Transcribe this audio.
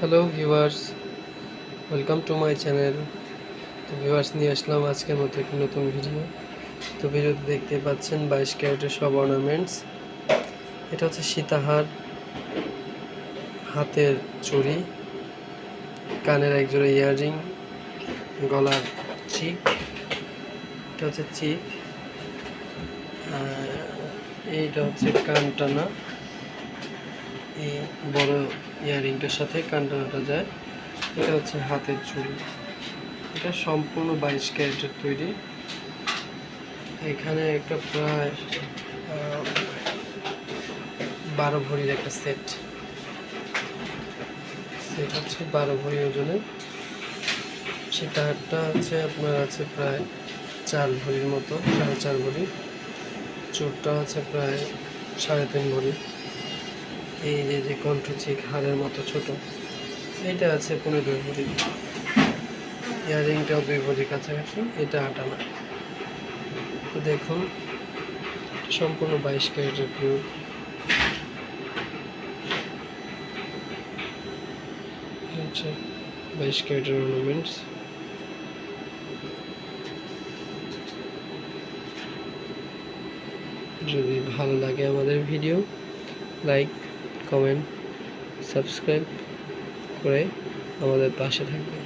Hello viewers, welcome to my channel. তো viewers, নিয়ে আসলাম আজকের মতো একটি নতুন ভিডিও। তো ভিডিওতে দেখতে পাচ্ছেন 22 ক্যারেটের সব অর্নামেন্টস। এটা হচ্ছে সীতাহার, হাতের চুড়ি, কানের একজোড়া ইয়াররিং, গলার চিক। এটা হচ্ছে চিক, এইটা হচ্ছে কান টানা। এই বড় ইয়াররিংটার সাথে কান টানাটা যায়। এটা হচ্ছে হাতের চুড়ি। এটা সম্পূর্ণ 22 ক্যারেটের তৈরি। এখানে একটা প্রায় 12 ভরির একটা সেট হচ্ছে 12 ভরি ওজনের। সেটাটা হচ্ছে আপনার আছে প্রায় 4 ভরির মতো, 4.5 ভরি। চোরটা আছে প্রায় 3.5 ভরি। এই যে কণ্ঠচিক হাড়ের মতো ছোট, এইটা আছে 15 ভরি। ইয়াররিংটাও 2 ভরি কাছাকাছি। এটা 8 আনা। তো দেখুন, সম্পূর্ণ 22 ক্যারেটের পিওর। হচ্ছে 22 ক্যারেটের অর্নামেন্টস। যদি ভালো লাগে আমাদের ভিডিও, লাইক, কমেন্ট, সাবস্ক্রাইব করে আমাদের পাশে থাকবেন।